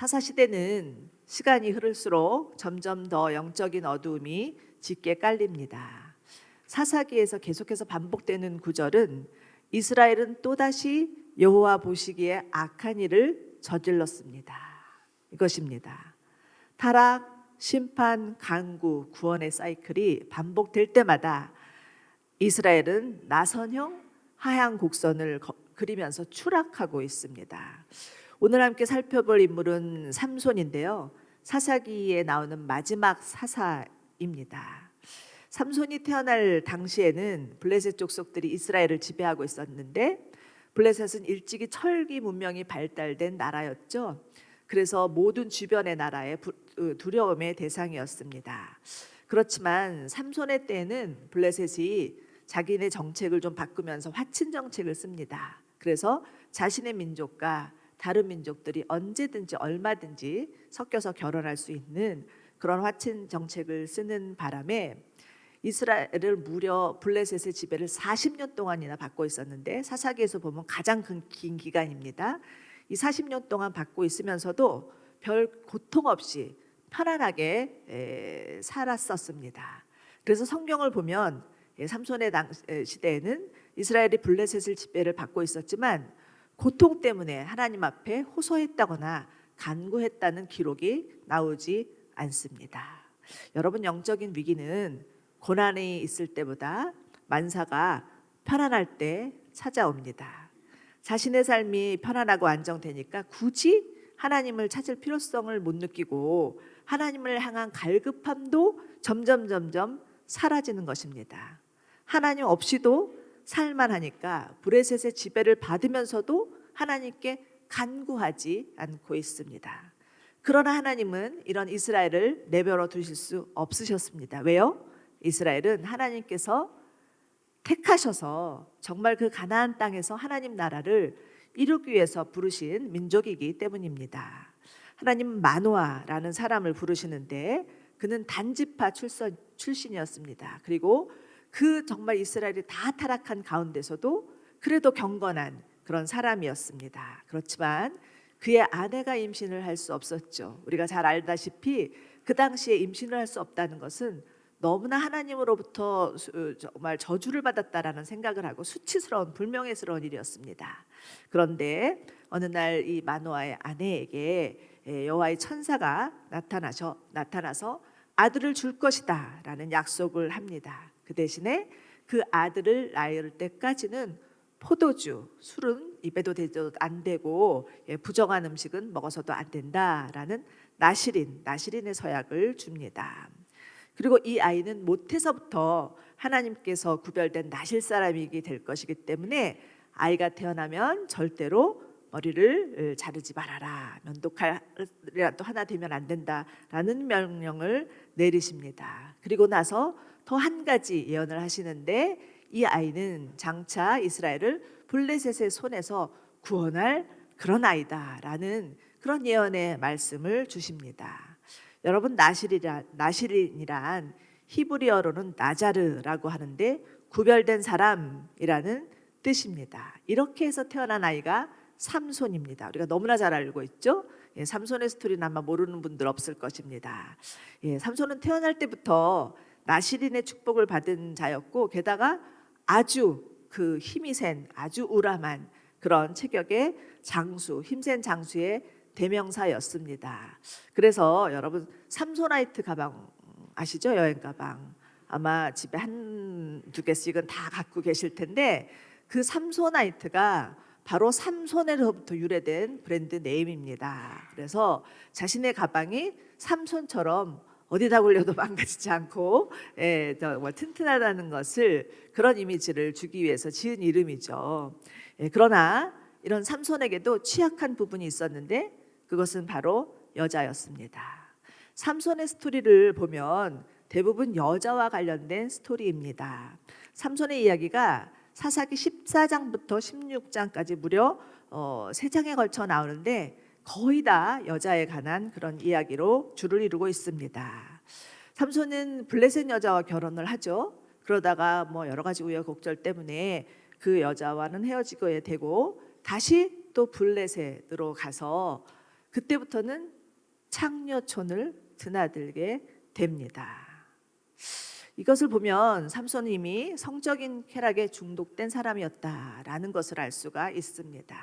사사시대는 시간이 흐를수록 점점 더 영적인 어두움이 짙게 깔립니다. 사사기에서 계속해서 반복되는 구절은 이스라엘은 또다시 여호와 보시기에 악한 일을 저질렀습니다. 이것입니다. 타락, 심판, 강구, 구원의 사이클이 반복될 때마다 이스라엘은 나선형 하향 곡선을 그리면서 추락하고 있습니다. 오늘 함께 살펴볼 인물은 삼손인데요. 사사기에 나오는 마지막 사사입니다. 삼손이 태어날 당시에는 블레셋 족속들이 이스라엘을 지배하고 있었는데 블레셋은 일찍이 철기 문명이 발달된 나라였죠. 그래서 모든 주변의 나라의 두려움의 대상이었습니다. 그렇지만 삼손의 때에는 블레셋이 자기네 정책을 좀 바꾸면서 화친 정책을 씁니다. 그래서 자신의 민족과 다른 민족들이 언제든지 얼마든지 섞여서 결혼할 수 있는 그런 화친 정책을 쓰는 바람에 이스라엘을 무려 블레셋의 지배를 40년 동안이나 받고 있었는데 사사기에서 보면 가장 긴 기간입니다. 이 40년 동안 받고 있으면서도 별 고통 없이 편안하게 살았었습니다. 그래서 성경을 보면 삼손의 시대에는 이스라엘이 블레셋을 지배를 받고 있었지만 고통 때문에 하나님 앞에 호소했다거나 간구했다는 기록이 나오지 않습니다. 여러분, 영적인 위기는 고난이 있을 때보다 만사가 편안할 때 찾아옵니다. 자신의 삶이 편안하고 안정되니까 굳이 하나님을 찾을 필요성을 못 느끼고 하나님을 향한 갈급함도 점점 사라지는 것입니다. 하나님 없이도 살만하니까 블레셋의 지배를 받으면서도 하나님께 간구하지 않고 있습니다. 그러나 하나님은 이런 이스라엘을 내버려 두실 수 없으셨습니다. 왜요? 이스라엘은 하나님께서 택하셔서 정말 그 가나안 땅에서 하나님 나라를 이루기 위해서 부르신 민족이기 때문입니다. 하나님은 마노아라는 사람을 부르시는데 그는 단지파 출신이었습니다. 그리고 그 정말 이스라엘이 다 타락한 가운데서도 그래도 경건한 그런 사람이었습니다. 그렇지만 그의 아내가 임신을 할 수 없었죠. 우리가 잘 알다시피 그 당시에 임신을 할 수 없다는 것은 너무나 하나님으로부터 정말 저주를 받았다라는 생각을 하고 수치스러운 불명예스러운 일이었습니다. 그런데 어느 날 이 마노아의 아내에게 여호와의 천사가 나타나서 아들을 줄 것이다 라는 약속을 합니다. 그 대신에 그 아들을 낳을 때까지는 포도주, 술은 입에도 대도 안 되고 부정한 음식은 먹어서도 안 된다라는 나시린의 서약을 줍니다. 그리고 이 아이는 모태서부터 하나님께서 구별된 나실 사람이게 될 것이기 때문에 아이가 태어나면 절대로 머리를 자르지 말아라, 면도칼이라도 하나 되면 안 된다라는 명령을 내리십니다. 그리고 나서 더 한 가지 예언을 하시는데 이 아이는 장차 이스라엘을 블레셋의 손에서 구원할 그런 아이다라는 그런 예언의 말씀을 주십니다. 여러분, 나시린이란 히브리어로는 나자르라고 하는데 구별된 사람이라는 뜻입니다. 이렇게 해서 태어난 아이가 삼손입니다. 우리가 너무나 잘 알고 있죠. 삼손의 스토리는 아마 모르는 분들 없을 것입니다. 삼손은 태어날 때부터 나시린의 축복을 받은 자였고 게다가 아주 그 힘이 센 아주 우람한 그런 체격의 장수, 힘센 장수의 대명사였습니다. 그래서 여러분, 삼소나이트 가방 아시죠? 여행 가방 아마 집에 한두 개씩은 다 갖고 계실 텐데 그 삼소나이트가 바로 삼손에로부터 유래된 브랜드 네임입니다. 그래서 자신의 가방이 삼손처럼 어디다 굴려도 망가지지 않고 정말 튼튼하다는 것을 그런 이미지를 주기 위해서 지은 이름이죠. 그러나 이런 삼손에게도 취약한 부분이 있었는데 그것은 바로 여자였습니다. 삼손의 스토리를 보면 대부분 여자와 관련된 스토리입니다. 삼손의 이야기가 사사기 14장부터 16장까지 무려 3장에 걸쳐 나오는데 거의 다 여자에 관한 그런 이야기로 줄을 이루고 있습니다. 삼손은 블레셋 여자와 결혼을 하죠. 그러다가 여러 가지 우여곡절 때문에 그 여자와는 헤어지게 되고 다시 또 블레셋으로 가서 그때부터는 창녀촌을 드나들게 됩니다. 이것을 보면 삼손은 이미 성적인 쾌락에 중독된 사람이었다라는 것을 알 수가 있습니다.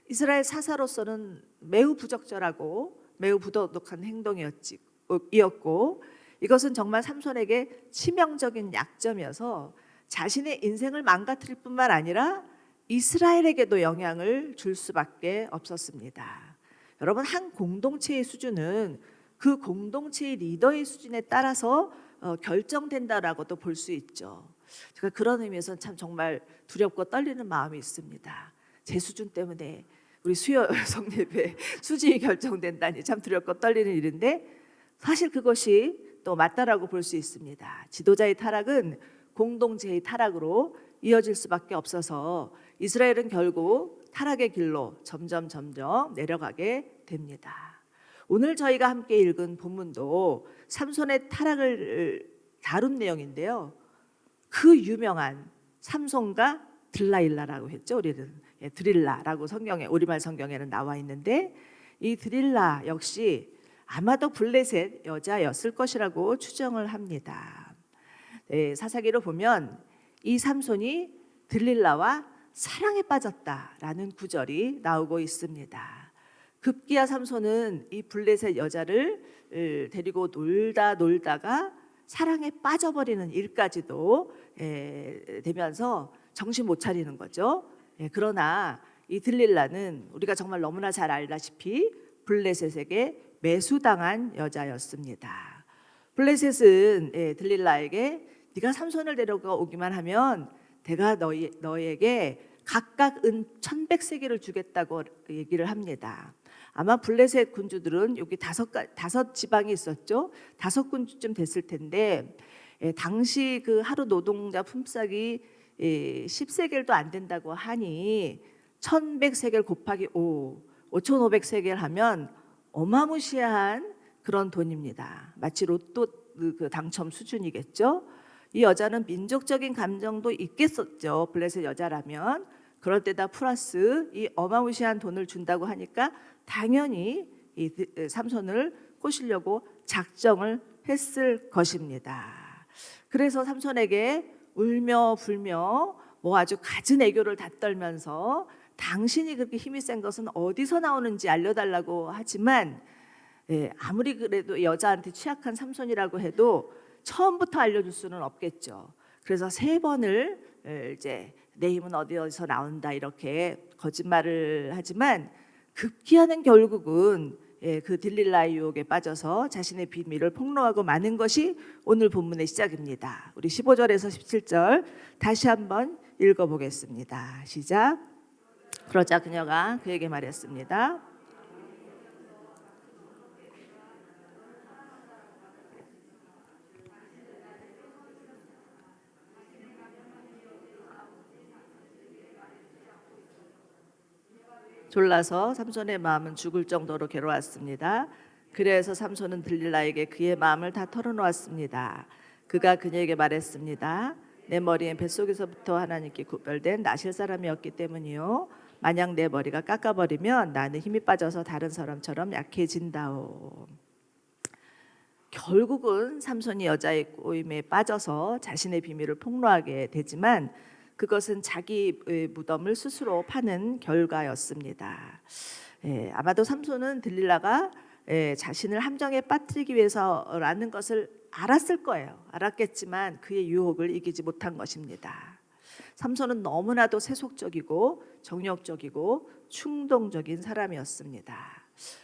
이스라엘 사사로서는 매우 부적절하고 매우 부도덕한 행동이었고, 이것은 정말 삼손에게 치명적인 약점이어서 자신의 인생을 망가뜨릴 뿐만 아니라 이스라엘에게도 영향을 줄 수밖에 없었습니다. 여러분, 한 공동체의 수준은 그 공동체의 리더의 수준에 따라서 결정된다라고도 볼 수 있죠. 제가 그런 의미에서 참 정말 두렵고 떨리는 마음이 있습니다. 제 수준 때문에 우리 수요 성예배 수준이 결정된다니 참 두렵고 떨리는 일인데, 사실 그것이 또 맞다라고 볼 수 있습니다. 지도자의 타락은 공동체의 타락으로 이어질 수밖에 없어서 이스라엘은 결국 타락의 길로 점점 내려가게 됩니다. 오늘 저희가 함께 읽은 본문도 삼손의 타락을 다룬 내용인데요. 그 유명한 삼손과 들라일라라고 했죠. 우리는 드릴라라고 우리말 성경에는 나와 있는데, 이 드릴라 역시 아마도 블레셋 여자였을 것이라고 추정을 합니다. 사사기로 보면 이 삼손이 들릴라와 사랑에 빠졌다라는 구절이 나오고 있습니다. 급기야 삼손은 이 블레셋 여자를 데리고 놀다가 사랑에 빠져버리는 일까지도 되면서 정신 못 차리는 거죠. 그러나 이 들릴라는 우리가 정말 너무나 잘 알다시피 블레셋에게 매수당한 여자였습니다. 블레셋은 들릴라에게 네가 삼손을 데려오기만 하면 내가 너에게 각각 은 1,100세겔을 주겠다고 얘기를 합니다. 아마 블레셋 군주들은 여기 다섯 지방이 있었죠. 5군주쯤 됐을 텐데, 당시 그 하루 노동자 품삯이 10세겔도 안 된다고 하니 1,100세겔 곱하기 5,500세겔 하면 어마무시한 그런 돈입니다. 마치 로또 그 당첨 수준이겠죠. 이 여자는 민족적인 감정도 있겠었죠. 블레셋 여자라면. 그럴 때다 플러스 이 어마무시한 돈을 준다고 하니까 당연히 이 삼손을 꼬시려고 작정을 했을 것입니다. 그래서 삼손에게 울며 불며 아주 갖은 애교를 다 떨면서 당신이 그렇게 힘이 센 것은 어디서 나오는지 알려달라고 하지만, 아무리 그래도 여자한테 취약한 삼손이라고 해도 처음부터 알려줄 수는 없겠죠. 그래서 3번을 이제 내 힘은 어디서 나온다 이렇게 거짓말을 하지만, 급기야는 결국은 그 들릴라의 유혹에 빠져서 자신의 비밀을 폭로하고 마는 것이 오늘 본문의 시작입니다. 우리 15절에서 17절 다시 한번 읽어보겠습니다. 시작. 그러자 그녀가 그에게 말했습니다. 졸라서 삼손의 마음은 죽을 정도로 괴로웠습니다. 그래서 삼손은 들릴라에게 그의 마음을 다 털어놓았습니다. 그가 그녀에게 말했습니다. 내 머리엔 뱃속에서부터 하나님께 구별된 나실 사람이었기 때문이요. 만약 내 머리가 깎아버리면 나는 힘이 빠져서 다른 사람처럼 약해진다오. 결국은 삼손이 여자의 꼬임에 빠져서 자신의 비밀을 폭로하게 되지만, 그것은 자기 무덤을 스스로 파는 결과였습니다. 아마도 삼손은 들릴라가 자신을 함정에 빠뜨리기 위해서라는 것을 알았을 거예요. 알았겠지만 그의 유혹을 이기지 못한 것입니다. 삼손은 너무나도 세속적이고 정욕적이고 충동적인 사람이었습니다.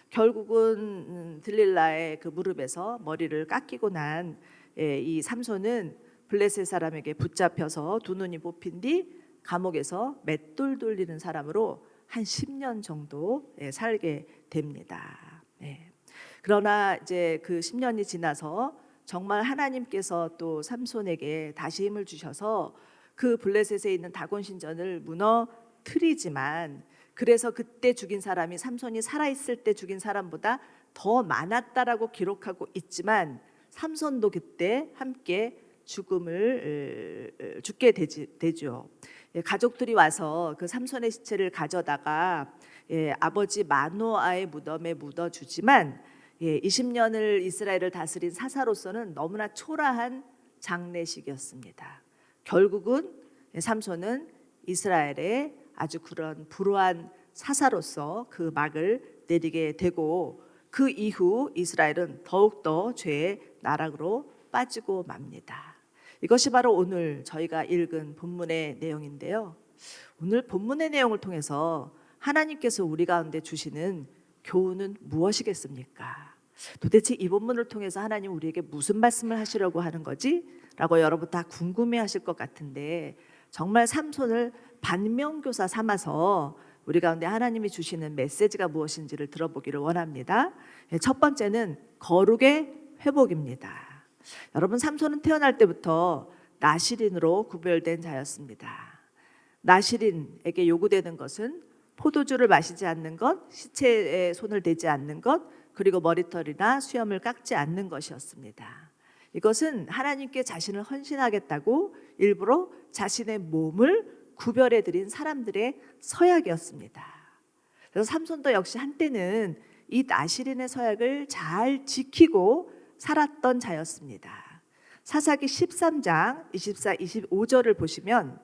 결국은 들릴라의 그 무릎에서 머리를 깎이고 난 이 삼손은 블레셋 사람에게 붙잡혀서 2눈이 뽑힌 뒤 감옥에서 맷돌 돌리는 사람으로 한 10년 정도 살게 됩니다. 그러나 이제 그 10년이 지나서 정말 하나님께서 또 삼손에게 다시 힘을 주셔서 그 블레셋에 있는 다곤 신전을 무너뜨리지만, 그래서 그때 죽인 사람이 삼손이 살아있을 때 죽인 사람보다 더 많았다라고 기록하고 있지만, 삼손도 그때 함께 죽게 되죠. 가족들이 와서 그 삼손의 시체를 가져다가 아버지 마노아의 무덤에 묻어주지만 20년을 이스라엘을 다스린 사사로서는 너무나 초라한 장례식이었습니다. 결국은 삼손은 이스라엘의 아주 그런 불우한 사사로서 그 막을 내리게 되고 그 이후 이스라엘은 더욱더 죄의 나락으로 빠지고 맙니다. 이것이 바로 오늘 저희가 읽은 본문의 내용인데요. 오늘 본문의 내용을 통해서 하나님께서 우리 가운데 주시는 교훈은 무엇이겠습니까? 도대체 이 본문을 통해서 하나님 우리에게 무슨 말씀을 하시려고 하는 거지? 라고 여러분 다 궁금해 하실 것 같은데 정말 삼손을 반면교사 삼아서 우리 가운데 하나님이 주시는 메시지가 무엇인지를 들어보기를 원합니다. 첫 번째는 거룩의 회복입니다. 여러분 삼손은 태어날 때부터 나실인으로 구별된 자였습니다. 나실인에게 요구되는 것은 포도주를 마시지 않는 것, 시체에 손을 대지 않는 것, 그리고 머리털이나 수염을 깎지 않는 것이었습니다. 이것은 하나님께 자신을 헌신하겠다고 일부러 자신의 몸을 구별해 드린 사람들의 서약이었습니다. 그래서 삼손도 역시 한때는 이 나실인의 서약을 잘 지키고 살았던 자였습니다. 사사기 13장 24, 25절을 보시면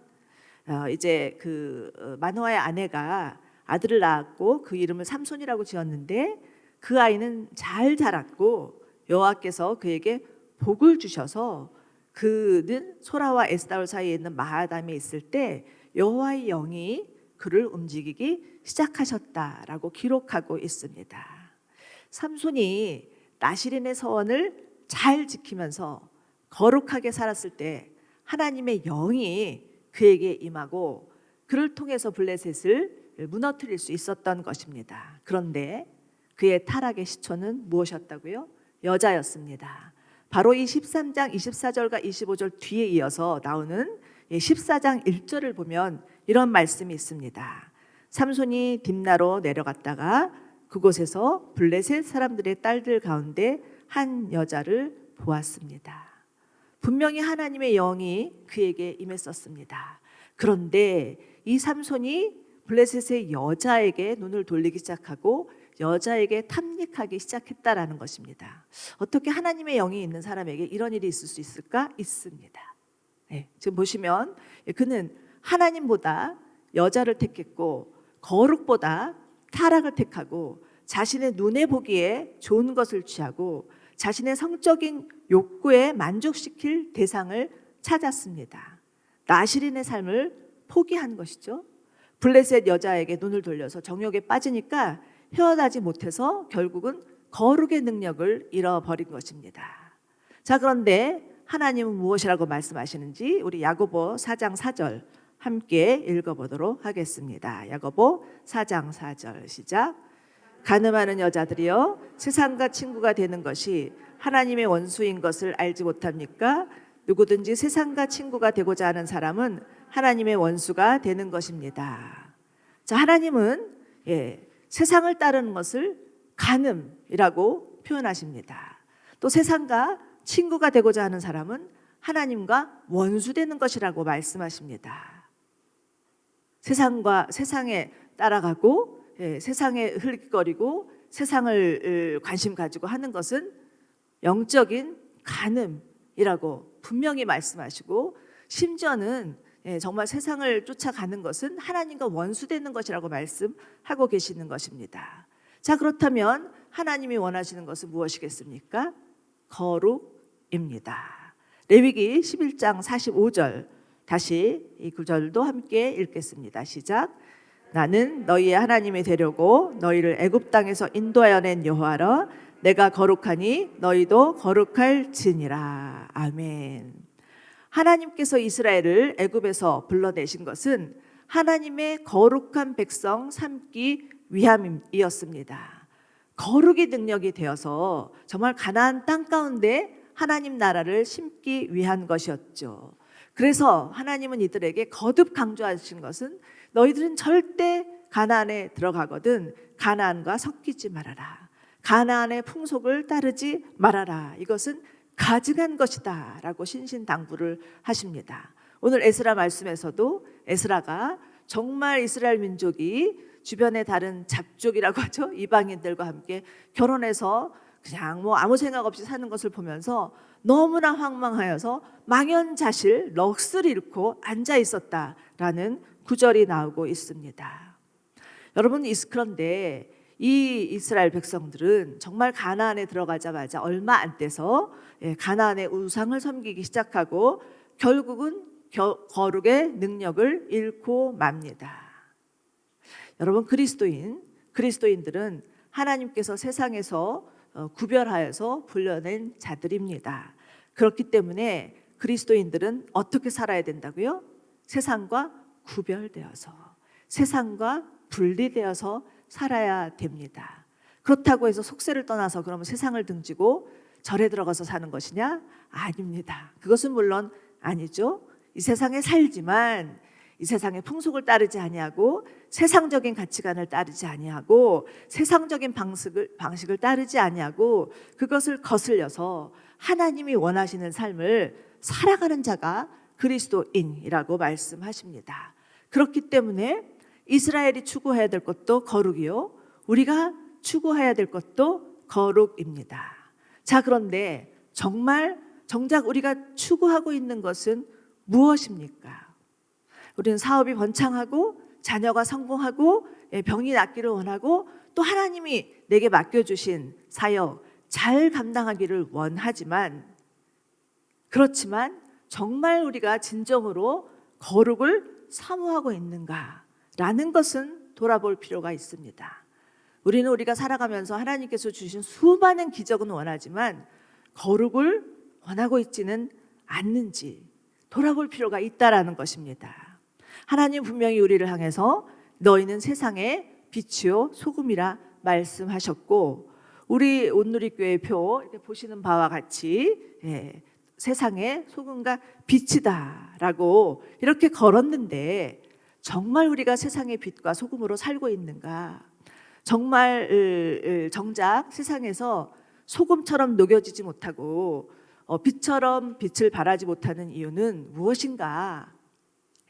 이제 그 마노아의 아내가 아들을 낳았고 그 이름을 삼손이라고 지었는데 그 아이는 잘 자랐고 여호와께서 그에게 복을 주셔서 그는 소라와 에스다올 사이에 있는 마하담에 있을 때 여호와의 영이 그를 움직이기 시작하셨다라고 기록하고 있습니다. 삼손이 나실인의 서원을 잘 지키면서 거룩하게 살았을 때 하나님의 영이 그에게 임하고 그를 통해서 블레셋을 무너뜨릴 수 있었던 것입니다. 그런데 그의 타락의 시초는 무엇이었다고요? 여자였습니다. 바로 이 13장 24절과 25절 뒤에 이어서 나오는 14장 1절을 보면 이런 말씀이 있습니다. 삼손이 딥나로 내려갔다가 그곳에서 블레셋 사람들의 딸들 가운데 한 여자를 보았습니다. 분명히 하나님의 영이 그에게 임했었습니다. 그런데 이 삼손이 블레셋의 여자에게 눈을 돌리기 시작하고 여자에게 탐닉하기 시작했다라는 것입니다. 어떻게 하나님의 영이 있는 사람에게 이런 일이 있을 수 있을까? 있습니다. 지금 보시면 그는 하나님보다 여자를 택했고 거룩보다 타락을 택하고 자신의 눈에 보기에 좋은 것을 취하고 자신의 성적인 욕구에 만족시킬 대상을 찾았습니다. 나실인의 삶을 포기한 것이죠. 블레셋 여자에게 눈을 돌려서 정욕에 빠지니까 헤어나지 못해서 결국은 거룩의 능력을 잃어버린 것입니다. 자, 그런데 하나님은 무엇이라고 말씀하시는지 우리 야고보 4장 4절 함께 읽어보도록 하겠습니다. 야고보 4장 4절 시작. 간음하는 여자들이여 세상과 친구가 되는 것이 하나님의 원수인 것을 알지 못합니까? 누구든지 세상과 친구가 되고자 하는 사람은 하나님의 원수가 되는 것입니다. 자, 하나님은 세상을 따르는 것을 간음이라고 표현하십니다. 또 세상과 친구가 되고자 하는 사람은 하나님과 원수되는 것이라고 말씀하십니다. 세상에 따라가고 세상에 흘리거리고 세상을 관심 가지고 하는 것은 영적인 간음이라고 분명히 말씀하시고 심지어는 정말 세상을 쫓아가는 것은 하나님과 원수되는 것이라고 말씀하고 계시는 것입니다. 자, 그렇다면 하나님이 원하시는 것은 무엇이겠습니까? 거룩입니다. 레위기 11장 45절 다시 이 구절도 함께 읽겠습니다. 시작. 나는 너희의 하나님이 되려고 너희를 애굽 땅에서 인도하여 낸 여호와라. 내가 거룩하니 너희도 거룩할지니라. 아멘. 하나님께서 이스라엘을 애굽에서 불러내신 것은 하나님의 거룩한 백성 삼기 위함이었습니다. 거룩이 능력이 되어서 정말 가나안 땅 가운데 하나님 나라를 심기 위한 것이었죠. 그래서 하나님은 이들에게 거듭 강조하신 것은 너희들은 절대 가나안에 들어가거든 가나안과 섞이지 말아라. 가나안의 풍속을 따르지 말아라. 이것은 가증한 것이다 라고 신신당부를 하십니다. 오늘 에스라 말씀에서도 에스라가 정말 이스라엘 민족이 주변의 다른 잡족이라고 하죠. 이방인들과 함께 결혼해서 그냥 뭐 아무 생각 없이 사는 것을 보면서 너무나 황망하여서 망연자실 넋을 잃고 앉아 있었다라는 구절이 나오고 있습니다. 여러분, 그런데 이 이스라엘 백성들은 정말 가나안에 들어가자마자 얼마 안 돼서 가나안의 우상을 섬기기 시작하고 결국은 거룩의 능력을 잃고 맙니다. 여러분, 그리스도인들은 하나님께서 세상에서 구별하여서 불러낸 자들입니다. 그렇기 때문에 그리스도인들은 어떻게 살아야 된다고요? 세상과 구별되어서, 세상과 분리되어서 살아야 됩니다. 그렇다고 해서 속세를 떠나서 그러면 세상을 등지고 절에 들어가서 사는 것이냐? 아닙니다. 그것은 물론 아니죠. 이 세상에 살지만 이 세상의 풍속을 따르지 아니하고 세상적인 가치관을 따르지 아니하고 세상적인 방식을 따르지 아니하고 그것을 거슬려서 하나님이 원하시는 삶을 살아가는 자가 그리스도인이라고 말씀하십니다. 그렇기 때문에 이스라엘이 추구해야 될 것도 거룩이요, 우리가 추구해야 될 것도 거룩입니다. 자, 그런데 정작 우리가 추구하고 있는 것은 무엇입니까? 우리는 사업이 번창하고 자녀가 성공하고 병이 낫기를 원하고 또 하나님이 내게 맡겨주신 사역 잘 감당하기를 원하지만, 그렇지만 정말 우리가 진정으로 거룩을 사모하고 있는가라는 것은 돌아볼 필요가 있습니다. 우리는 우리가 살아가면서 하나님께서 주신 수많은 기적은 원하지만 거룩을 원하고 있지는 않는지 돌아볼 필요가 있다라는 것입니다. 하나님 분명히 우리를 향해서 너희는 세상의 빛이요 소금이라 말씀하셨고, 우리 온누리교회 표 이렇게 보시는 바와 같이 세상의 소금과 빛이다라고 이렇게 걸었는데, 정말 우리가 세상의 빛과 소금으로 살고 있는가? 정말 정작 세상에서 소금처럼 녹여지지 못하고 빛처럼 빛을 발하지 못하는 이유는 무엇인가?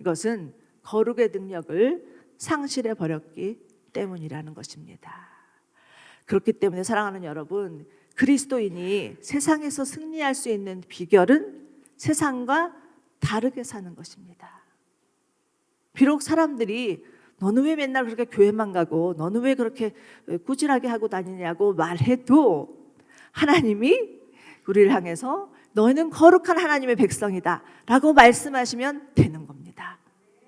이것은 거룩의 능력을 상실해 버렸기 때문이라는 것입니다. 그렇기 때문에 사랑하는 여러분, 그리스도인이 세상에서 승리할 수 있는 비결은 세상과 다르게 사는 것입니다. 비록 사람들이 너는 왜 맨날 그렇게 교회만 가고 너는 왜 그렇게 꾸질하게 하고 다니냐고 말해도 하나님이 우리를 향해서 너희는 거룩한 하나님의 백성이다 라고 말씀하시면 되는 겁니다.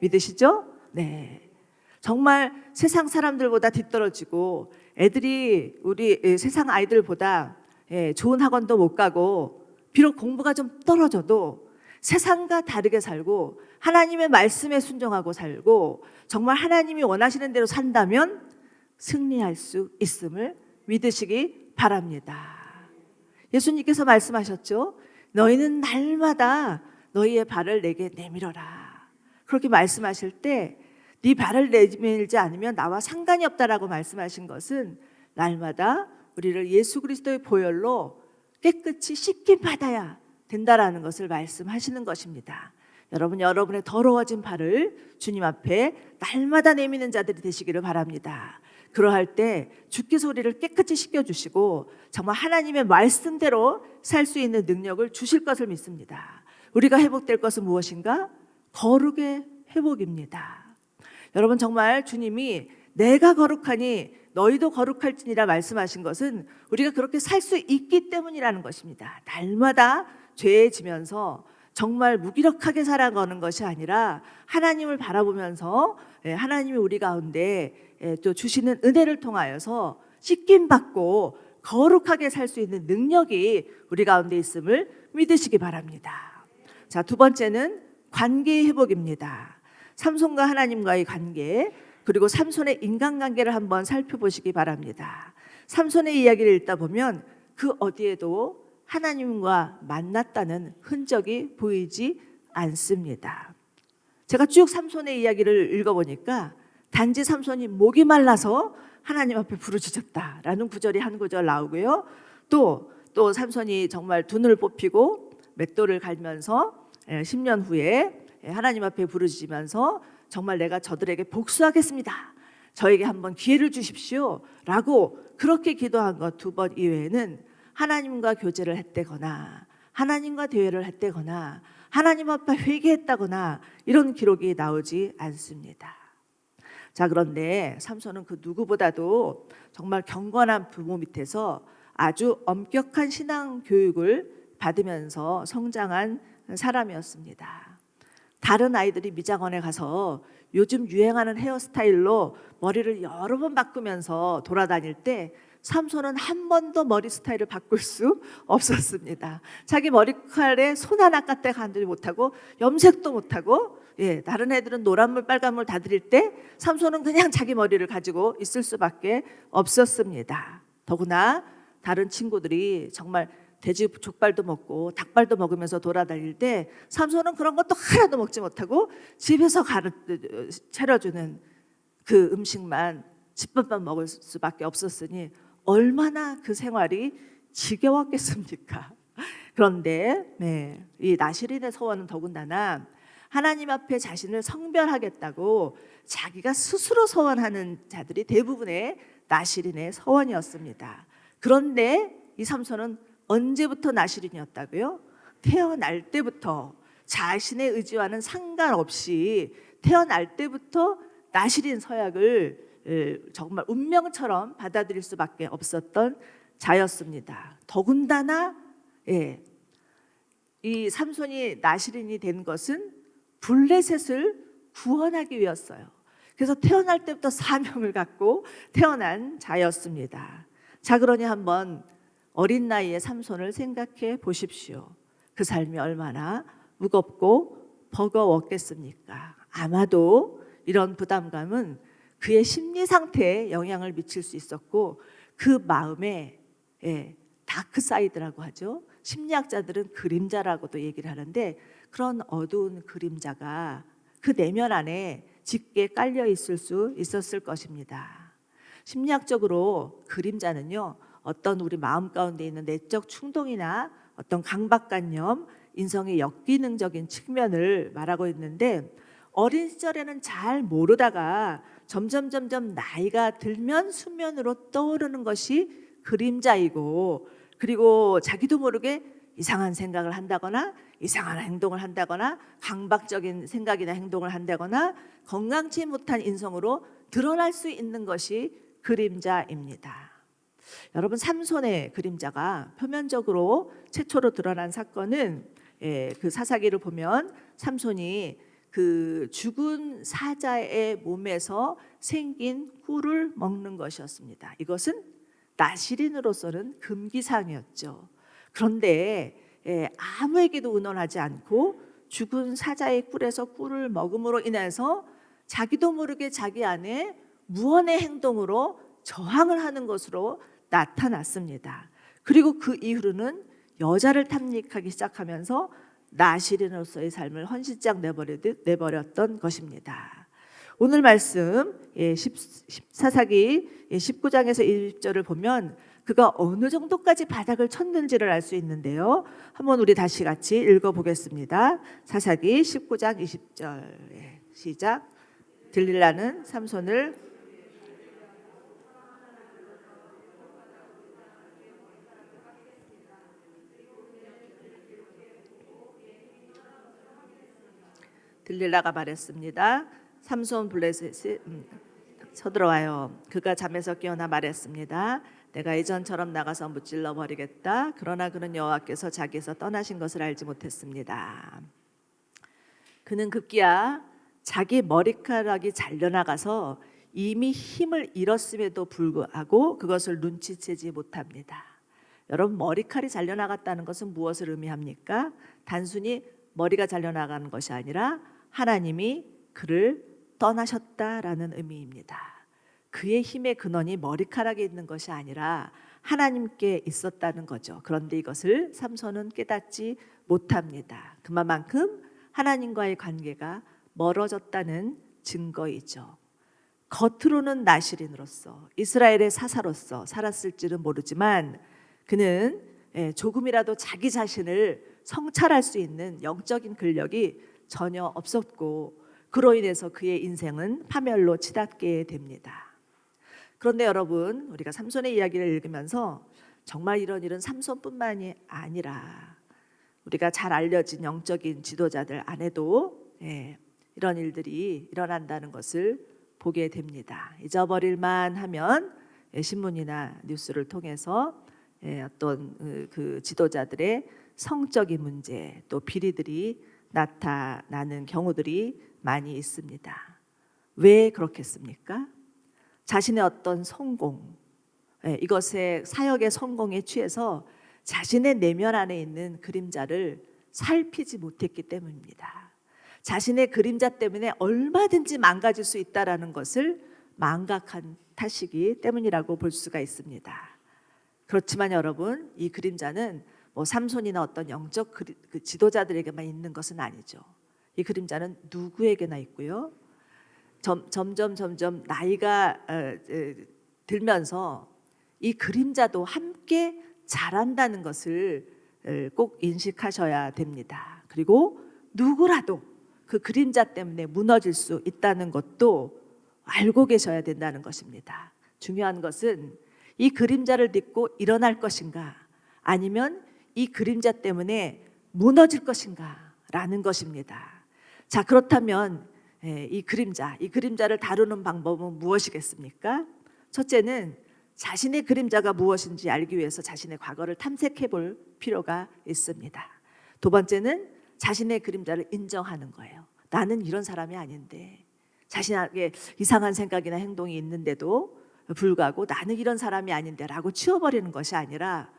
믿으시죠? 네. 정말 세상 사람들보다 뒤떨어지고 애들이 우리 세상 아이들보다 좋은 학원도 못 가고 비록 공부가 좀 떨어져도 세상과 다르게 살고 하나님의 말씀에 순종하고 살고 정말 하나님이 원하시는 대로 산다면 승리할 수 있음을 믿으시기 바랍니다. 예수님께서 말씀하셨죠. 너희는 날마다 너희의 발을 내게 내밀어라. 그렇게 말씀하실 때 네 발을 내밀지 않으면 나와 상관이 없다라고 말씀하신 것은 날마다 우리를 예수 그리스도의 보혈로 깨끗이 씻김 받아야 된다라는 것을 말씀하시는 것입니다. 여러분, 여러분의 더러워진 발을 주님 앞에 날마다 내미는 자들이 되시기를 바랍니다. 그러할 때 주께서 우리를 깨끗이 씻겨주시고 정말 하나님의 말씀대로 살 수 있는 능력을 주실 것을 믿습니다. 우리가 회복될 것은 무엇인가? 거룩의 회복입니다. 여러분, 정말 주님이 내가 거룩하니 너희도 거룩할지니라 말씀하신 것은 우리가 그렇게 살 수 있기 때문이라는 것입니다. 날마다 죄에 지면서 정말 무기력하게 살아가는 것이 아니라 하나님을 바라보면서 하나님이 우리 가운데 또 주시는 은혜를 통하여서 씻김 받고 거룩하게 살 수 있는 능력이 우리 가운데 있음을 믿으시기 바랍니다. 자, 두 번째는 관계 회복입니다. 삼손과 하나님과의 관계, 그리고 삼손의 인간관계를 한번 살펴보시기 바랍니다. 삼손의 이야기를 읽다 보면 그 어디에도 하나님과 만났다는 흔적이 보이지 않습니다. 제가 쭉 삼손의 이야기를 읽어보니까 단지 삼손이 목이 말라서 하나님 앞에 부르짖었다라는 구절이 한 구절 나오고요. 또 삼손이 정말 두 눈을 뽑히고 맷돌을 갈면서 10년 후에 하나님 앞에 부르짖으면서 정말 내가 저들에게 복수하겠습니다. 저에게 한번 기회를 주십시오. 라고 그렇게 기도한 것 2번 이외에는 하나님과 교제를 했다거나 하나님과 대화를 했다거나 하나님 앞에 회개했다거나 이런 기록이 나오지 않습니다. 자, 그런데 삼손은 그 누구보다도 정말 경건한 부모 밑에서 아주 엄격한 신앙 교육을 받으면서 성장한 사람이었습니다. 다른 아이들이 미장원에 가서 요즘 유행하는 헤어스타일로 머리를 여러 번 바꾸면서 돌아다닐 때 삼손은 한 번도 머리 스타일을 바꿀 수 없었습니다. 자기 머리칼에 손 하나 까딱 한지 못하고 염색도 못하고, 다른 애들은 노란물 빨간물 다 들일 때 삼손은 그냥 자기 머리를 가지고 있을 수밖에 없었습니다. 더구나 다른 친구들이 정말 돼지 족발도 먹고 닭발도 먹으면서 돌아다닐 때 삼손은 그런 것도 하나도 먹지 못하고 집에서 차려주는 그 음식만 집밥만 먹을 수밖에 없었으니 얼마나 그 생활이 지겨웠겠습니까? 그런데 이 나시린의 서원은 더군다나 하나님 앞에 자신을 성별하겠다고 자기가 스스로 서원하는 자들이 대부분의 나시린의 서원이었습니다. 그런데 이 삼손은 언제부터 나시린이었다고요? 태어날 때부터 자신의 의지와는 상관없이 태어날 때부터 나시린 서약을 정말 운명처럼 받아들일 수밖에 없었던 자였습니다. 더군다나 이 삼손이 나시린이 된 것은 블레셋을 구원하기 위해서요. 그래서 태어날 때부터 사명을 갖고 태어난 자였습니다. 자, 그러니 한번 어린 나이의 삼손을 생각해 보십시오. 그 삶이 얼마나 무겁고 버거웠겠습니까? 아마도 이런 부담감은 그의 심리 상태에 영향을 미칠 수 있었고 그 마음에 다크 사이드라고 하죠. 심리학자들은 그림자라고도 얘기를 하는데 그런 어두운 그림자가 그 내면 안에 짙게 깔려 있을 수 있었을 것입니다. 심리학적으로 그림자는요, 어떤 우리 마음 가운데 있는 내적 충동이나 어떤 강박관념, 인성의 역기능적인 측면을 말하고 있는데 어린 시절에는 잘 모르다가 점점 나이가 들면 수면으로 떠오르는 것이 그림자이고, 그리고 자기도 모르게 이상한 생각을 한다거나 이상한 행동을 한다거나 강박적인 생각이나 행동을 한다거나 건강치 못한 인성으로 드러날 수 있는 것이 그림자입니다. 여러분, 삼손의 그림자가 표면적으로 최초로 드러난 사건은 그 사사기를 보면 삼손이 그 죽은 사자의 몸에서 생긴 꿀을 먹는 것이었습니다. 이것은 나시린으로서는 금기사항이었죠. 그런데 아무에게도 의논하지 않고 죽은 사자의 꿀에서 꿀을 먹음으로 인해서 자기도 모르게 자기 안에 무언의 행동으로 저항을 하는 것으로 나타났습니다. 그리고 그 이후로는 여자를 탐닉하기 시작하면서 나시린으로서의 삶을 헌신장 내버렸던 것입니다. 오늘 말씀 사사기 19장에서 20절을 보면 그가 어느 정도까지 바닥을 쳤는지를 알 수 있는데요. 한번 우리 다시 같이 읽어보겠습니다. 사사기 19장 20절 시작. 들릴라는 삼손을 들릴라가 말했습니다. 삼손 블레셋이 쳐들어와요. 그가 잠에서 깨어나 말했습니다. 내가 예전처럼 나가서 무찔러 버리겠다. 그러나 그는 여호와께서 자기에서 떠나신 것을 알지 못했습니다. 그는 급기야 자기 머리카락이 잘려나가서 이미 힘을 잃었음에도 불구하고 그것을 눈치채지 못합니다. 여러분, 머리칼이 잘려나갔다는 것은 무엇을 의미합니까? 단순히 머리가 잘려나가는 것이 아니라 하나님이 그를 떠나셨다라는 의미입니다. 그의 힘의 근원이 머리카락에 있는 것이 아니라 하나님께 있었다는 거죠. 그런데 이것을 삼손은 깨닫지 못합니다. 그만큼 하나님과의 관계가 멀어졌다는 증거이죠. 겉으로는 나시린으로서 이스라엘의 사사로서 살았을지는 모르지만 그는 조금이라도 자기 자신을 성찰할 수 있는 영적인 근력이 전혀 없었고 그로 인해서 그의 인생은 파멸로 치닫게 됩니다. 그런데 여러분, 우리가 삼손의 이야기를 읽으면서 정말 이런 일은 삼손뿐만이 아니라 우리가 잘 알려진 영적인 지도자들 안에도 이런 일들이 일어난다는 것을 보게 됩니다. 잊어버릴만 하면 신문이나 뉴스를 통해서 어떤 그 지도자들의 성적인 문제 또 비리들이 나타나는 경우들이 많이 있습니다. 왜 그렇겠습니까? 자신의 어떤 성공, 이것의 사역의 성공에 취해서 자신의 내면 안에 있는 그림자를 살피지 못했기 때문입니다. 자신의 그림자 때문에 얼마든지 망가질 수 있다는 것을 망각한 탓이기 때문이라고 볼 수가 있습니다. 그렇지만 여러분, 이 그림자는 삼손이나 어떤 영적 그 지도자들에게만 있는 것은 아니죠. 이 그림자는 누구에게나 있고요. 점점 나이가 들면서 이 그림자도 함께 자란다는 것을 꼭 인식하셔야 됩니다. 그리고 누구라도 그 그림자 때문에 무너질 수 있다는 것도 알고 계셔야 된다는 것입니다. 중요한 것은 이 그림자를 딛고 일어날 것인가 아니면 이 그림자 때문에 무너질 것인가 라는 것입니다. 자, 그렇다면 이 그림자를 다루는 방법은 무엇이겠습니까? 첫째는 자신의 그림자가 무엇인지 알기 위해서 자신의 과거를 탐색해 볼 필요가 있습니다. 두 번째는 자신의 그림자를 인정하는 거예요. 나는 이런 사람이 아닌데, 자신에게 이상한 생각이나 행동이 있는데도 불구하고 나는 이런 사람이 아닌데 라고 치워버리는 것이 아니라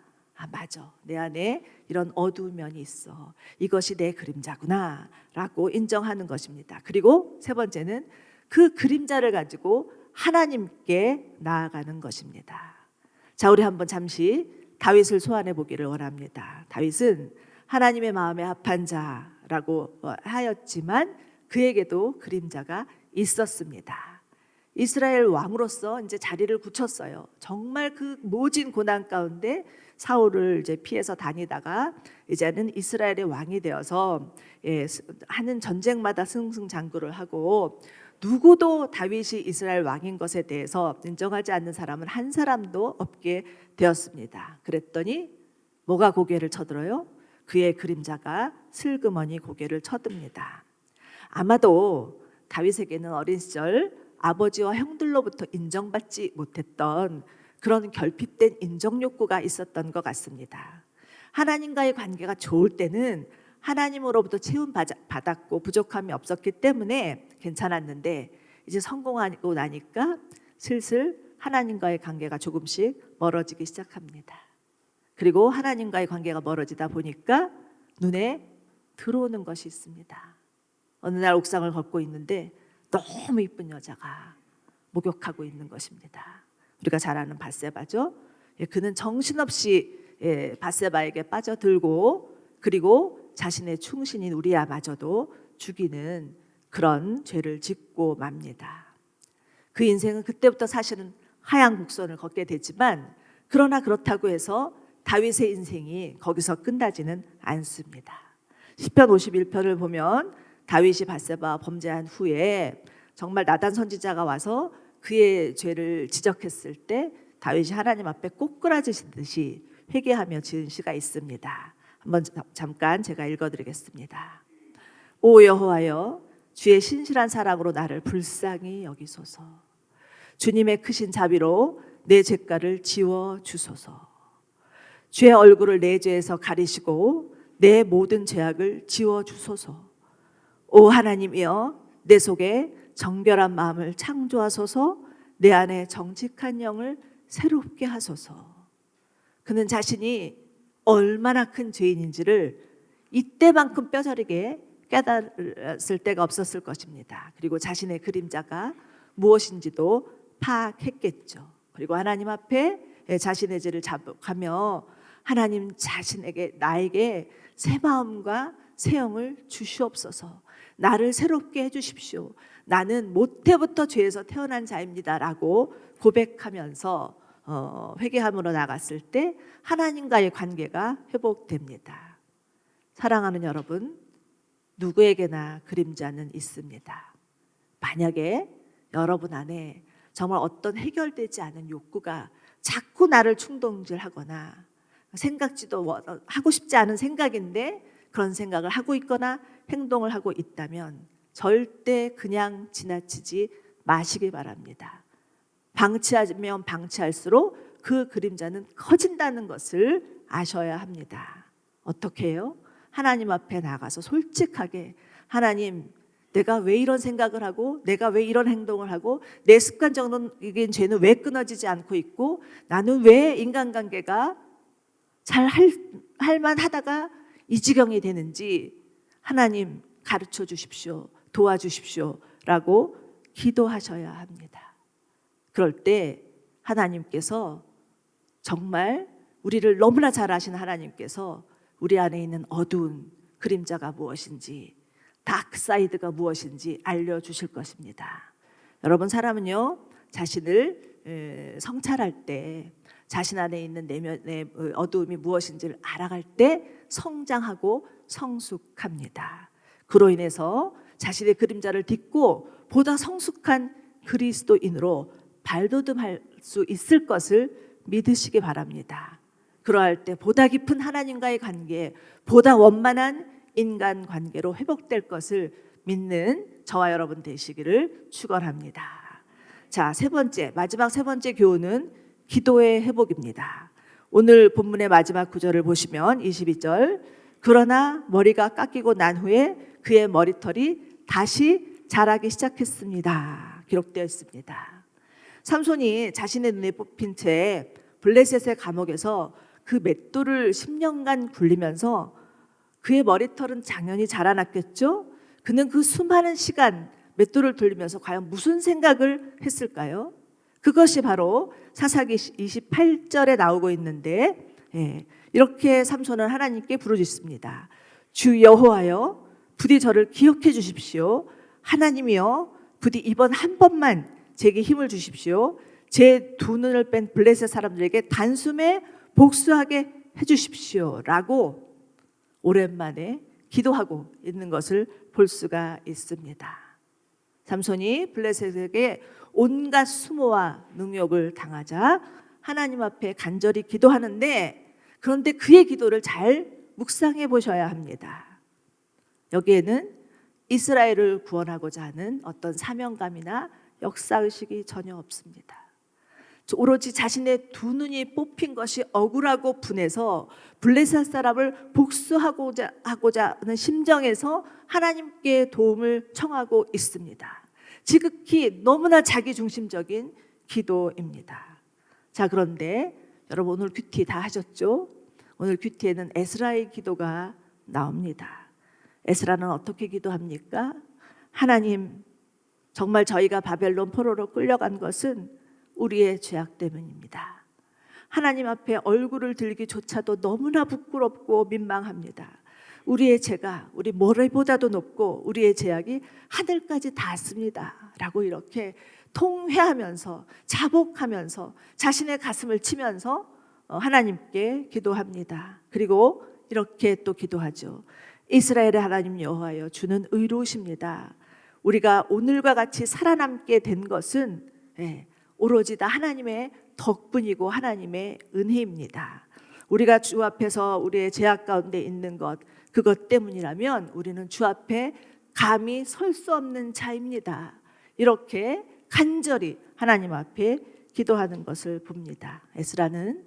맞아, 내 안에 이런 어두운 면이 있어, 이것이 내 그림자구나 라고 인정하는 것입니다. 그리고 세 번째는 그 그림자를 가지고 하나님께 나아가는 것입니다. 자, 우리 한번 잠시 다윗을 소환해 보기를 원합니다. 다윗은 하나님의 마음에 합한 자라고 하였지만 그에게도 그림자가 있었습니다. 이스라엘 왕으로서 이제 자리를 굳혔어요. 정말 그 모진 고난 가운데 사울을 이제 피해서 다니다가 이제는 이스라엘의 왕이 되어서 하는 전쟁마다 승승장구를 하고 누구도 다윗이 이스라엘 왕인 것에 대해서 인정하지 않는 사람은 한 사람도 없게 되었습니다. 그랬더니 뭐가 고개를 쳐들어요? 그의 그림자가 슬그머니 고개를 쳐듭니다. 아마도 다윗에게는 어린 시절 아버지와 형들로부터 인정받지 못했던 그런 결핍된 인정 욕구가 있었던 것 같습니다. 하나님과의 관계가 좋을 때는 하나님으로부터 채움 받았고 부족함이 없었기 때문에 괜찮았는데 이제 성공하고 나니까 슬슬 하나님과의 관계가 조금씩 멀어지기 시작합니다. 그리고 하나님과의 관계가 멀어지다 보니까 눈에 들어오는 것이 있습니다. 어느 날 옥상을 걷고 있는데 너무 이쁜 여자가 목욕하고 있는 것입니다. 우리가 잘 아는 밧세바죠. 그는 정신없이 밧세바에게 빠져들고 그리고 자신의 충신인 우리아마저도 죽이는 그런 죄를 짓고 맙니다. 그 인생은 그때부터 사실은 하얀 곡선을 걷게 되지만 그러나 그렇다고 해서 다윗의 인생이 거기서 끝나지는 않습니다. 시편 51편을 보면 다윗이 밧세바와 범죄한 후에 정말 나단 선지자가 와서 그의 죄를 지적했을 때 다윗이 하나님 앞에 꼬꾸라지듯이 회개하며 지은 시가 있습니다. 한번 잠깐 제가 읽어드리겠습니다. 오 여호와여, 주의 신실한 사랑으로 나를 불쌍히 여기소서. 주님의 크신 자비로 내 죄가를 지워 주소서. 주의 얼굴을 내 죄에서 가리시고 내 모든 죄악을 지워 주소서. 오 하나님이여, 내 속에 정결한 마음을 창조하소서. 내 안에 정직한 영을 새롭게 하소서. 그는 자신이 얼마나 큰 죄인인지를 이때만큼 뼈저리게 깨달았을 때가 없었을 것입니다. 그리고 자신의 그림자가 무엇인지도 파악했겠죠. 그리고 하나님 앞에 자신의 죄를 자복하며 하나님 자신에게 나에게 새 마음과 새 영을 주시옵소서. 나를 새롭게 해주십시오. 나는 모태부터 죄에서 태어난 자입니다 라고 고백하면서 회개함으로 나갔을 때 하나님과의 관계가 회복됩니다. 사랑하는 여러분, 누구에게나 그림자는 있습니다. 만약에 여러분 안에 정말 어떤 해결되지 않은 욕구가 자꾸 나를 충동질하거나 생각지도 하고 싶지 않은 생각인데 그런 생각을 하고 있거나 행동을 하고 있다면 절대 그냥 지나치지 마시기 바랍니다. 방치하면 방치할수록 그 그림자는 커진다는 것을 아셔야 합니다. 어떻게 해요? 하나님 앞에 나가서 솔직하게 하나님, 내가 왜 이런 생각을 하고 내가 왜 이런 행동을 하고 내 습관적인 죄는 왜 끊어지지 않고 있고 나는 왜 인간관계가 잘 할 만하다가 이 지경이 되는지 하나님 가르쳐 주십시오. 도와주십시오. 라고 기도하셔야 합니다. 그럴 때 하나님께서 정말 우리를 너무나 잘 아시는 하나님께서 우리 안에 있는 어두운 그림자가 무엇인지 다크사이드가 무엇인지 알려주실 것입니다. 여러분, 사람은요 자신을 성찰할 때 자신 안에 있는 내면의 어두움이 무엇인지를 알아갈 때 성장하고 성숙합니다. 그로 인해서 자신의 그림자를 딛고 보다 성숙한 그리스도인으로 발돋움할 수 있을 것을 믿으시기 바랍니다. 그러할 때 보다 깊은 하나님과의 관계, 보다 원만한 인간관계로 회복될 것을 믿는 저와 여러분 되시기를 축원합니다. 자, 마지막 세 번째 교훈은 기도의 회복입니다. 오늘 본문의 마지막 구절을 보시면 22절, 그러나 머리가 깎이고 난 후에 그의 머리털이 다시 자라기 시작했습니다. 기록되어 있습니다. 삼손이 자신의 눈에 뽑힌 채 블레셋의 감옥에서 그 맷돌을 10년간 굴리면서 그의 머리털은 당연히 자라났겠죠. 그는 그 수많은 시간 맷돌을 돌리면서 과연 무슨 생각을 했을까요? 그것이 바로 사사기 28절에 나오고 있는데 이렇게 삼손은 하나님께 부르짖습니다. 주 여호와여, 부디 저를 기억해 주십시오. 하나님이여, 부디 이번 한 번만 제게 힘을 주십시오. 제 두 눈을 뺀 블레셋 사람들에게 단숨에 복수하게 해주십시오. 라고 오랜만에 기도하고 있는 것을 볼 수가 있습니다. 삼손이 블레셋에게 온갖 수모와 능욕을 당하자 하나님 앞에 간절히 기도하는데, 그런데 그의 기도를 잘 묵상해 보셔야 합니다. 여기에는 이스라엘을 구원하고자 하는 어떤 사명감이나 역사의식이 전혀 없습니다. 오로지 자신의 두 눈이 뽑힌 것이 억울하고 분해서 블레셋 사람을 복수하고자 하는 심정에서 하나님께 도움을 청하고 있습니다. 지극히 너무나 자기중심적인 기도입니다. 자, 그런데 여러분, 오늘 큐티 다 하셨죠? 오늘 큐티에는 에스라의 기도가 나옵니다. 에스라는 어떻게 기도합니까? 하나님, 정말 저희가 바벨론 포로로 끌려간 것은 우리의 죄악 때문입니다. 하나님 앞에 얼굴을 들기조차도 너무나 부끄럽고 민망합니다. 우리의 죄가 우리 모래보다도 높고 우리의 죄악이 하늘까지 닿습니다. 라고 이렇게 통회하면서 자복하면서 자신의 가슴을 치면서 하나님께 기도합니다. 그리고 이렇게 또 기도하죠. 이스라엘의 하나님 여호와여, 주는 의로우십니다. 우리가 오늘과 같이 살아남게 된 것은 오로지 다 하나님의 덕분이고 하나님의 은혜입니다. 우리가 주 앞에서 우리의 죄악 가운데 있는 것, 그것 때문이라면 우리는 주 앞에 감히 설 수 없는 자입니다. 이렇게 간절히 하나님 앞에 기도하는 것을 봅니다. 에스라는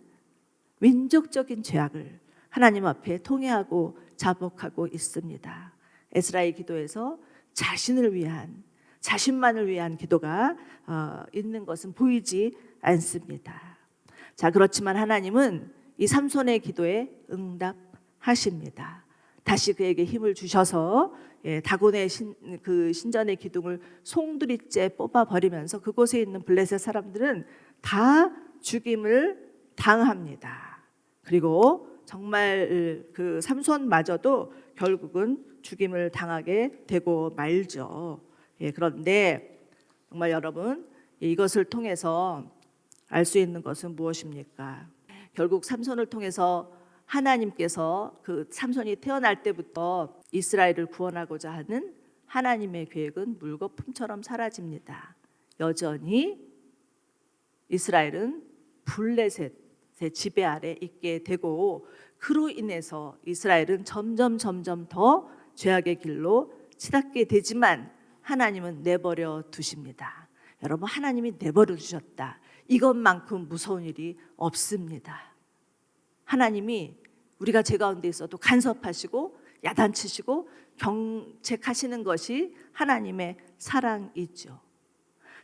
민족적인 죄악을 하나님 앞에 통회하고 자복하고 있습니다. 에스라의 기도에서 자신만을 위한 기도가 있는 것은 보이지 않습니다. 자, 그렇지만 하나님은 이 삼손의 기도에 응답하십니다. 다시 그에게 힘을 주셔서 다곤의 신전의 기둥을 송두리째 뽑아버리면서 그곳에 있는 블레셋 사람들은 다 죽임을 당합니다. 그리고 정말 그 삼손마저도 결국은 죽임을 당하게 되고 말죠. 그런데 정말 여러분, 이것을 통해서 알 수 있는 것은 무엇입니까? 결국 삼손을 통해서 하나님께서 그 삼손이 태어날 때부터 이스라엘을 구원하고자 하는 하나님의 계획은 물거품처럼 사라집니다. 여전히 이스라엘은 블레셋의 지배 아래 있게 되고, 그로 인해서 이스라엘은 점점 더 죄악의 길로 치닫게 되지만 하나님은 내버려 두십니다. 여러분, 하나님이 내버려 두셨다, 이것만큼 무서운 일이 없습니다. 하나님이 우리가 죄 가운데 있어도 간섭하시고 야단치시고 경책하시는 것이 하나님의 사랑이죠.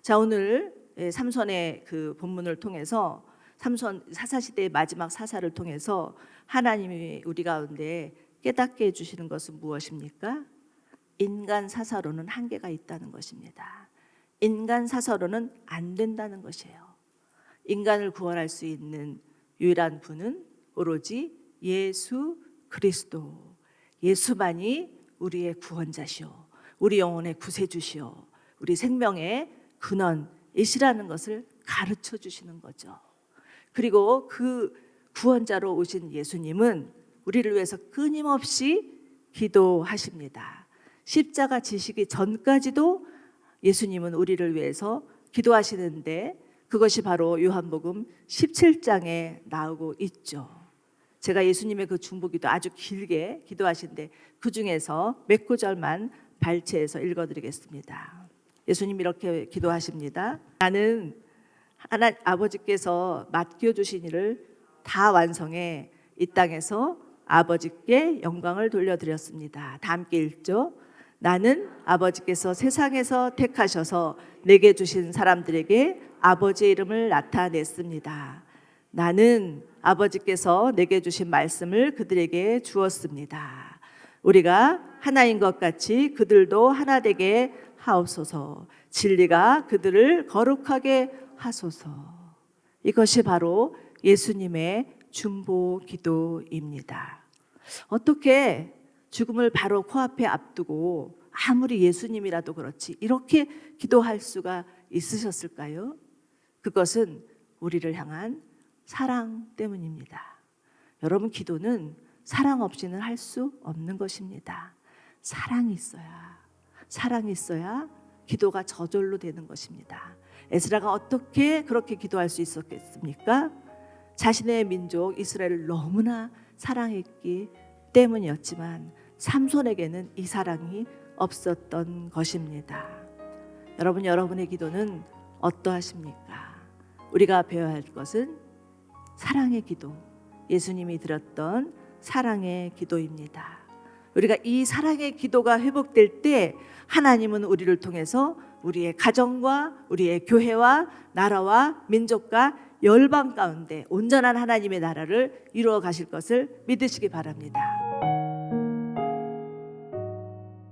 자, 오늘 삼손의 그 본문을 통해서, 삼손 사사시대의 마지막 사사를 통해서 하나님이 우리 가운데 깨닫게 해주시는 것은 무엇입니까? 인간 사사로는 한계가 있다는 것입니다. 인간 사사로는 안 된다는 것이에요. 인간을 구원할 수 있는 유일한 분은 오로지 예수 그리스도, 예수만이 우리의 구원자시오, 우리 영혼의 구세주시오, 우리 생명의 근원이시라는 것을 가르쳐 주시는 거죠. 그리고 그 구원자로 오신 예수님은 우리를 위해서 끊임없이 기도하십니다. 십자가 지시기 전까지도 예수님은 우리를 위해서 기도하시는데, 그것이 바로 요한복음 17장에 나오고 있죠. 제가 예수님의 그 중보기도 아주 길게 기도하신데 그 중에서 몇 구절만 발췌해서 읽어드리겠습니다. 예수님 이렇게 기도하십니다. 나는 아버지께서 맡겨주신 일을 다 완성해 이 땅에서 아버지께 영광을 돌려드렸습니다. 다 함께 읽죠. 나는 아버지께서 세상에서 택하셔서 내게 주신 사람들에게 아버지의 이름을 나타냈습니다. 나는 아버지께서 내게 주신 말씀을 그들에게 주었습니다. 우리가 하나인 것 같이 그들도 하나 되게 하옵소서. 진리가 그들을 거룩하게 하소서. 이것이 바로 예수님의 중보 기도입니다. 어떻게 죽음을 바로 코앞에 앞두고 아무리 예수님이라도 그렇지 이렇게 기도할 수가 있으셨을까요? 그것은 우리를 향한 사랑 때문입니다. 여러분, 기도는 사랑 없이는 할 수 없는 것입니다. 사랑이 있어야 기도가 저절로 되는 것입니다. 에스라가 어떻게 그렇게 기도할 수 있었겠습니까? 자신의 민족 이스라엘을 너무나 사랑했기 때문이었지만 삼손에게는 이 사랑이 없었던 것입니다. 여러분, 여러분의 기도는 어떠하십니까? 우리가 배워야 할 것은 사랑의 기도, 예수님이 드렸던 사랑의 기도입니다. 우리가 이 사랑의 기도가 회복될 때 하나님은 우리를 통해서 우리의 가정과 우리의 교회와 나라와 민족과 열방 가운데 온전한 하나님의 나라를 이루어 가실 것을 믿으시기 바랍니다.